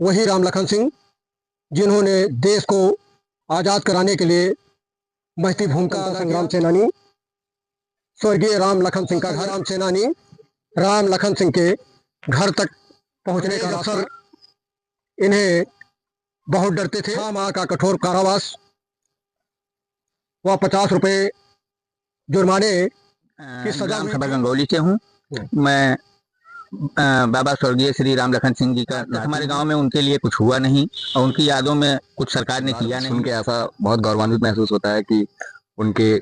वही राम लखन सिंह जिन्होंने देश को आज़ाद कराने के लिए महती भूमिका संग्राम सेनानी स्वर्गीय राम लखन सिंह का घर राम सेनानी राम लखन सिंह के घर तक पहुंचने का अवसर इन्हें बहुत डरते थे। 6 माह का कठोर कारावास व 50 रुपए जुर्माने की सजा। ग्राम सभा गंगौली से हूँ मैं। बाबा स्वर्गीय श्री राम लखन सिंह जी का हमारे गांव में उनके लिए कुछ हुआ नहीं और उनकी यादों में कुछ सरकार ने किया नहीं। उनके ऐसा बहुत गौरवान्वित महसूस होता है कि उनके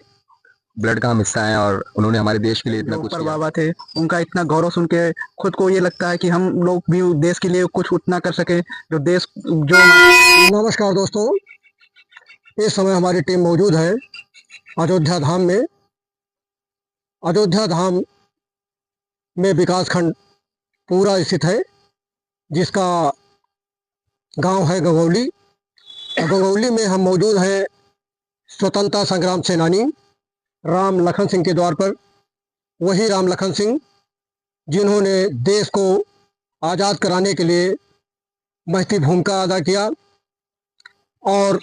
ब्लड का हम हिस्सा हैं और उन्होंने हमारे देश के लिए इतना कुछ किया। बाबा थे, उनका इतना गौरव सुन के खुद को ये लगता है कि हम लोग भी देश के लिए कुछ उतना कर सके जो देश जो। नमस्कार दोस्तों, इस समय हमारी टीम मौजूद है अयोध्या धाम में। अयोध्या धाम में विकास खंड पूरा स्थित है, जिसका गांव है गंगौली। गंगौली में हम मौजूद हैं स्वतंत्रता संग्राम सेनानी राम लखन सिंह के द्वार पर। वही राम लखन सिंह जिन्होंने देश को आज़ाद कराने के लिए महती भूमिका अदा किया और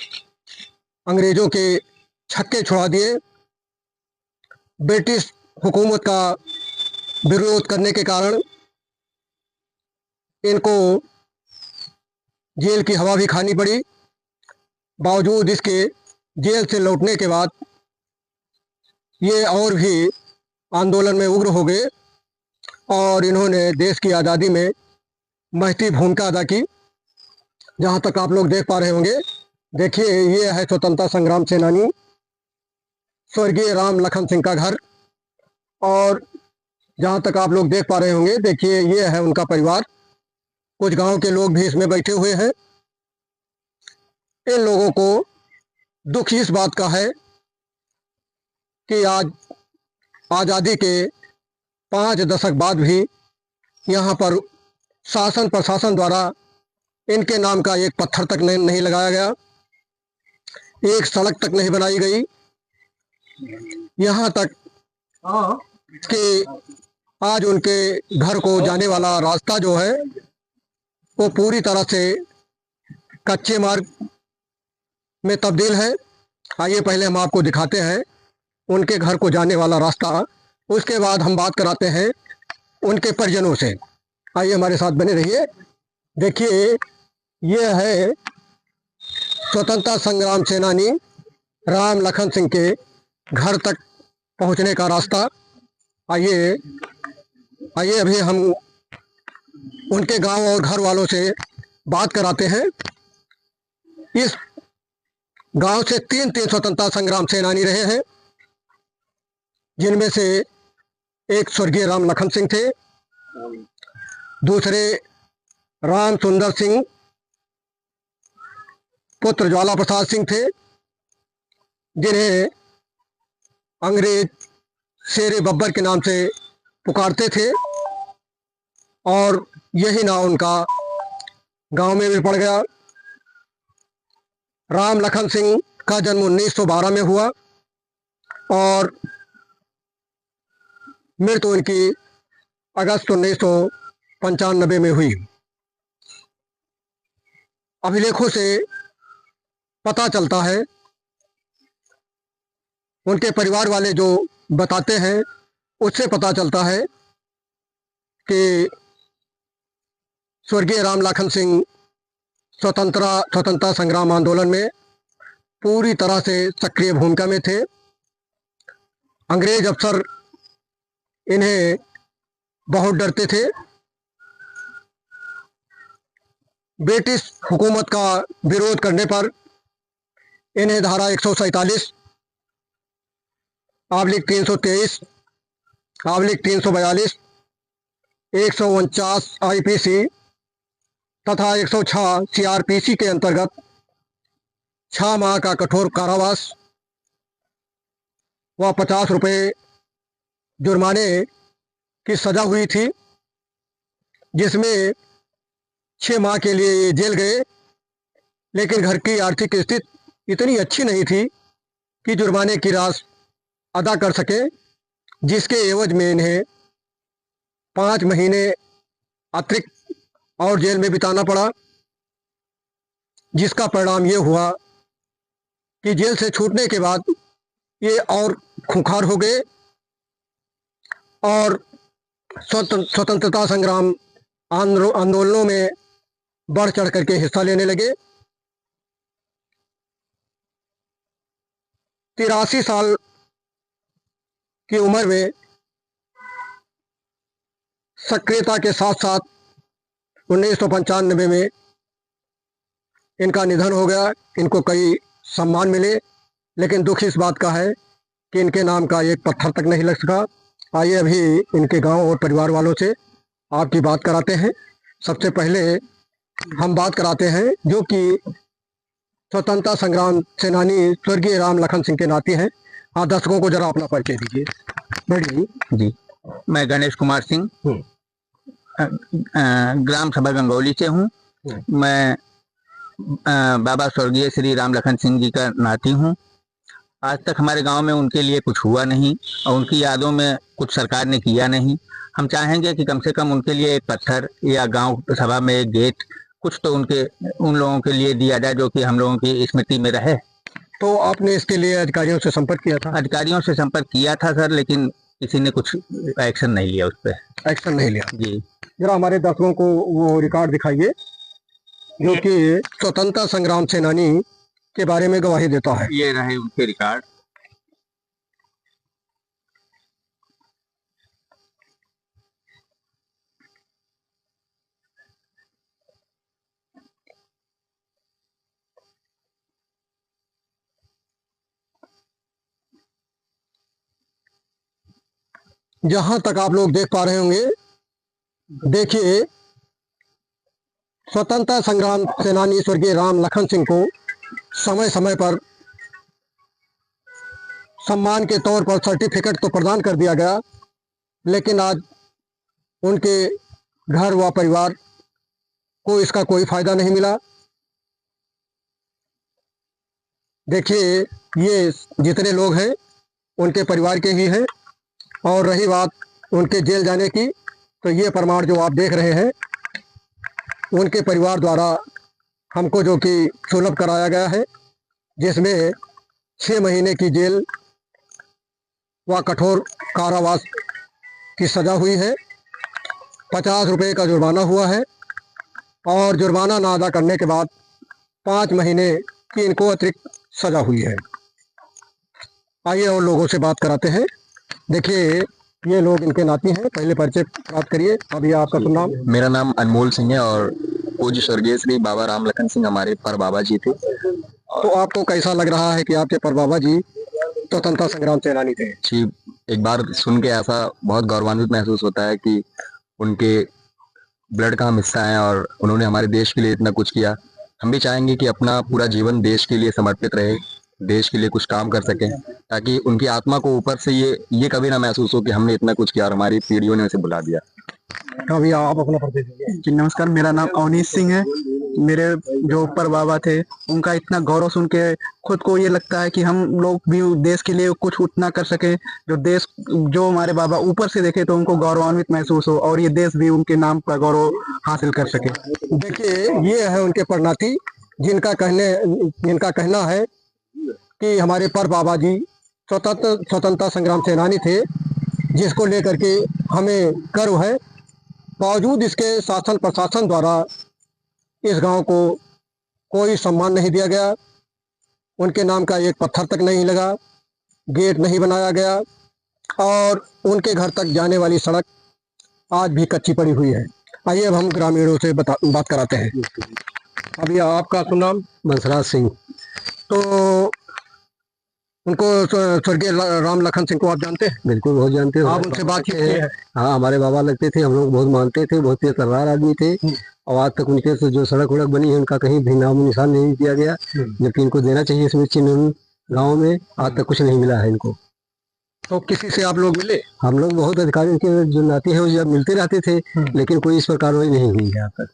अंग्रेज़ों के छक्के छुड़ा दिए। ब्रिटिश हुकूमत का विरोध करने के कारण इनको जेल की हवा भी खानी पड़ी। बावजूद इसके जेल से लौटने के बाद ये और भी आंदोलन में उग्र हो गए और इन्होंने देश की आज़ादी में महती भूमिका अदा की। जहाँ तक आप लोग देख पा रहे होंगे, देखिए ये है स्वतंत्रता संग्राम सेनानी स्वर्गीय राम लखन सिंह का घर। और जहाँ तक आप लोग देख पा रहे होंगे, देखिए ये है उनका परिवार। कुछ गांव के लोग भी इसमें बैठे हुए हैं। इन लोगों को दुख इस बात का है कि आज आज़ादी के 5 दशक बाद भी यहाँ पर शासन प्रशासन द्वारा इनके नाम का एक पत्थर तक नहीं लगाया गया, एक सड़क तक नहीं बनाई गई। यहाँ तक कि आज उनके घर को जाने वाला रास्ता जो है वो पूरी तरह से कच्चे मार्ग में तब्दील है। आइए पहले हम आपको दिखाते हैं उनके घर को जाने वाला रास्ता, उसके बाद हम बात कराते हैं उनके परिजनों से। आइए हमारे साथ बने रहिए। देखिए ये है स्वतंत्रता संग्राम सेनानी राम लखन सिंह के घर तक पहुंचने का रास्ता। आइए आइए अभी हम उनके गांव और घर वालों से बात कराते हैं। इस गांव से 3 स्वतंत्रता संग्राम सेनानी रहे हैं, जिनमें से एक स्वर्गीय राम लखन सिंह थे, दूसरे राम सुंदर सिंह पुत्र ज्वाला प्रसाद सिंह थे, जिन्हें अंग्रेज शेरे बब्बर के नाम से पुकारते थे और यही नाम उनका गांव में भी पड़ गया। राम लखन सिंह का जन्म 1912 में हुआ और मृत्यु उनकी अगस्त 1995 में हुई। अभिलेखों से पता चलता है, उनके परिवार वाले जो बताते हैं उससे पता चलता है कि स्वर्गीय राम लखन सिंह स्वतंत्रता संग्राम आंदोलन में पूरी तरह से सक्रिय भूमिका में थे। अंग्रेज अफसर इन्हें बहुत डरते थे। ब्रिटिश हुकूमत का विरोध करने पर इन्हें धारा 147, आब्लिक 323, आब्लिक 342, 149 IPC तथा 106 CRPC के अंतर्गत 6 माह का कठोर कारावास व 50 रुपए जुर्माने की सजा हुई थी, जिसमें 6 माह के लिए ये जेल गए। लेकिन घर की आर्थिक स्थिति इतनी अच्छी नहीं थी कि जुर्माने की राशि अदा कर सके, जिसके एवज में इन्हें 5 महीने अतिरिक्त और जेल में बिताना पड़ा। जिसका परिणाम ये हुआ कि जेल से छूटने के बाद ये और खूंखार हो गए और स्वतंत्रता संग्राम आंदोलनों में बढ़ चढ़ करके हिस्सा लेने लगे। 83 साल की उम्र में सक्रियता के साथ साथ 1995 में इनका निधन हो गया। इनको कई सम्मान मिले, लेकिन दुख इस बात का है कि इनके नाम का एक पत्थर तक नहीं लग सका। आइए अभी इनके गांव और परिवार वालों से आपकी बात कराते हैं। सबसे पहले हम बात कराते हैं जो कि स्वतंत्रता संग्राम सेनानी स्वर्गीय राम लखन सिंह के नाती हैं। हाँ, दर्शकों को जरा अपना परिचय दीजिए। बैठिए जी, मैं गणेश कुमार सिंह ग्राम सभा गंगौली से हूँ। मैं बाबा स्वर्गीय श्री राम लखन सिंह जी का नाती हूँ। आज तक हमारे गांव में उनके लिए कुछ हुआ नहीं और उनकी यादों में कुछ सरकार ने किया नहीं। हम चाहेंगे कि कम से कम उनके लिए एक पत्थर या गांव सभा में एक गेट कुछ तो उन लोगों के लिए दिया जाए जो कि हम लोगों की स्मृति में रहे। तो आपने इसके लिए अधिकारियों से संपर्क किया था? अधिकारियों से संपर्क किया था सर, लेकिन किसी ने कुछ एक्शन नहीं लिया उस पर। एक्शन नहीं लिया जी। जरा हमारे दर्शकों को वो रिकॉर्ड दिखाइए जो कि स्वतंत्रता संग्राम सेनानी के बारे में गवाही देता है। ये रहे उनके रिकॉर्ड। जहां तक आप लोग देख पा रहे होंगे, देखिए स्वतंत्रता संग्राम सेनानी स्वर्गीय राम लखन सिंह को समय समय पर सम्मान के तौर पर सर्टिफिकेट तो प्रदान कर दिया गया, लेकिन आज उनके घर व परिवार को इसका कोई फायदा नहीं मिला। देखिए, ये जितने लोग हैं उनके परिवार के ही हैं। और रही बात उनके जेल जाने की, तो ये प्रमाण जो आप देख रहे हैं उनके परिवार द्वारा हमको जो कि सुलभ कराया गया है, जिसमें 6 महीने की जेल व कठोर कारावास की सज़ा हुई है। 50 रुपये का जुर्माना हुआ है और जुर्माना ना अदा करने के बाद 5 महीने की इनको अतिरिक्त सज़ा हुई है। आइए और लोगों से बात कराते हैं। देखिए, ये लोग इनके नाती हैं। पहले परिचय प्राप्त करिए। अभी आपका शुभ नाम? मेरा नाम अनमोल सिंह है और पूज्य स्वर्गीय श्री बाबा राम लखन सिंह हमारे पर बाबा जी थे। तो आपको कैसा लग रहा है कि आपके पर बाबा जी स्वतंत्रता संग्राम सेनानी थे? जी, एक बार सुन के ऐसा बहुत गौरवान्वित महसूस होता है कि उनके ब्लड का हम हिस्सा हैं और उन्होंने हमारे देश के लिए इतना कुछ किया। हम भी चाहेंगे कि अपना पूरा जीवन देश के लिए समर्पित रहे, देश के लिए कुछ काम कर सकें, ताकि उनकी आत्मा को ऊपर से ये कभी ना महसूस हो कि हमने इतना कुछ किया और हमारी पीढ़ियों ने उसे भुला दिया। अभी आप अपना परिचय दीजिए। जी नमस्कार, मेरा नाम अवनीश सिंह है। मेरे जो ऊपर बाबा थे उनका इतना गौरव सुन के खुद को ये लगता है कि हम लोग भी देश के लिए कुछ उतना कर सके, जो हमारे बाबा ऊपर से देखे तो उनको गौरवान्वित महसूस हो और ये देश भी उनके नाम का गौरव हासिल कर सके। देखिए, ये है उनके परनाती जिनका कहना है कि हमारे पर बाबा जी स्वतंत्रता संग्राम सेनानी थे, जिसको लेकर के हमें गर्व है। बावजूद इसके शासन प्रशासन द्वारा इस गांव को कोई सम्मान नहीं दिया गया, उनके नाम का एक पत्थर तक नहीं लगा, गेट नहीं बनाया गया और उनके घर तक जाने वाली सड़क आज भी कच्ची पड़ी हुई है। आइए अब हम ग्रामीणों से बात कराते हैं। अभी आपका शुभ नाम? बंसराज सिंह। तो उनको स्वर्गीय राम लखन सिंह को आप जानते हैं? बिल्कुल, बहुत जानते हो। आप उनसे बातचीत की है? हाँ, हमारे बाबा लगते थे, हम लोग बहुत मानते थे, बहुत तेज तर्रार आदमी थे और आज तक उनके से जो सड़क वड़क बनी है उनका कहीं भी नामो निशान नहीं दिया गया, जबकि इनको देना चाहिए इसमें चिन्ह। गाँव में आज तक कुछ नहीं मिला है इनको। तो किसी से आप लोग मिले? हम लोग बहुत अधिकारी उनके जो नाते हैं वो जब मिलते रहते थे, लेकिन कोई इस प्रकार नहीं हुई है आज तक।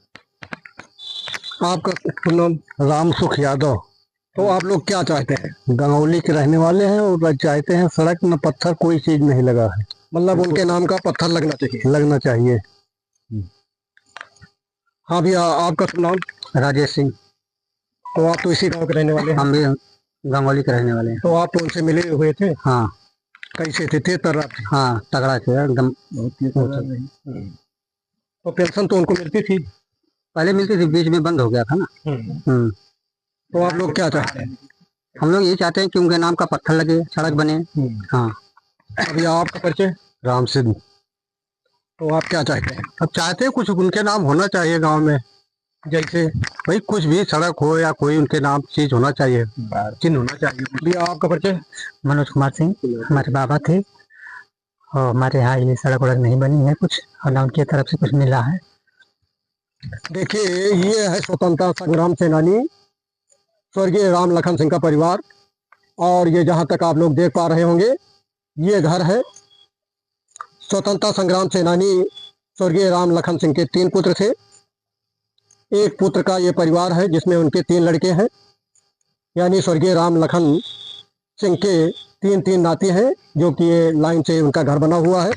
आपका शुभ नाम? राम सुख यादव। तो आप लोग क्या चाहते हैं? गंगौली के रहने वाले हैं और चाहते हैं सड़क में पत्थर कोई चीज नहीं लगा है, मतलब उनके नाम का पत्थर लगना चाहिए। हाँ भैया, आपका शुभ नाम? राजेश सिंह। तो आप तो इसी गांव के रहने वाले हैं। हम भी गंगौली के रहने वाले हैं। तो आप तो उनसे मिले हुए थे? हाँ कैसे थे तर्रा थे? हाँ, तगड़ा थे एकदम। तो पेंशन तो उनको मिलती थी? पहले मिलती थी, बीच में बंद हो गया था ना। तो आप लोग क्या चाहते हैं? हम लोग ये चाहते हैं कि उनके नाम का पत्थर लगे, सड़क बने। हाँ। अभी आपका परिचय? राम सिंह। तो आप क्या चाहते हैं? अब चाहते हैं कुछ उनके नाम होना चाहिए गांव में, जैसे भाई कुछ भी सड़क हो या कोई उनके नाम चीज होना चाहिए, चिन्ह होना चाहिए। अभी आपका परिचय? मनोज कुमार सिंह, हमारे बाबा थे और हमारे यहाँ ये सड़क वड़क नहीं बनी है कुछ, और ना उनकी तरफ से कुछ मिला है। देखिए, ये है स्वतंत्रता संग्राम सेनानी स्वर्गीय राम लखन सिंह का परिवार। और ये जहाँ तक आप लोग देख पा रहे होंगे, ये घर है। स्वतंत्रता संग्राम सेनानी स्वर्गीय राम लखन सिंह के 3 पुत्र थे। एक पुत्र का ये परिवार है जिसमें उनके 3 लड़के हैं, यानी स्वर्गीय राम लखन सिंह के 3 नाती हैं, जो कि ये लाइन से उनका घर बना हुआ है।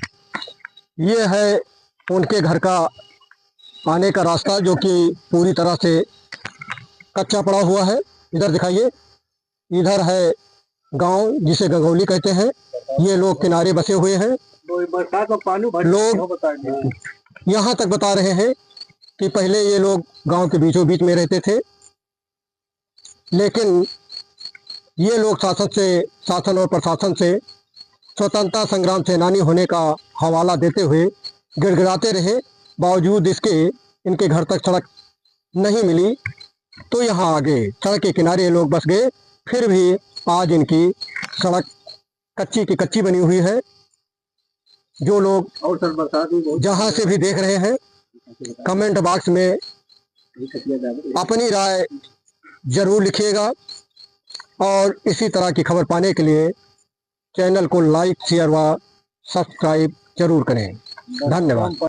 ये है उनके घर का आने का रास्ता, जो कि पूरी तरह से कच्चा पड़ा हुआ है। इधर दिखाइए, इधर है गांव जिसे गंगौली कहते हैं। ये लोग किनारे बसे हुए हैं। लोग यहाँ तक बता रहे हैं कि पहले ये लोग गांव के बीचों बीच में रहते थे, लेकिन ये लोग शासन और प्रशासन से स्वतंत्रता संग्राम सेनानी होने का हवाला देते हुए गिड़गिड़ाते रहे। बावजूद इसके इनके घर तक सड़क नहीं मिली, तो यहाँ आगे सड़क के किनारे लोग बस गए। फिर भी आज इनकी सड़क कच्ची की कच्ची बनी हुई है। जो लोग जहाँ से भी देख रहे हैं, कमेंट बॉक्स में अपनी राय जरूर लिखिएगा, और इसी तरह की खबर पाने के लिए चैनल को लाइक, शेयर व सब्सक्राइब जरूर करें। धन्यवाद।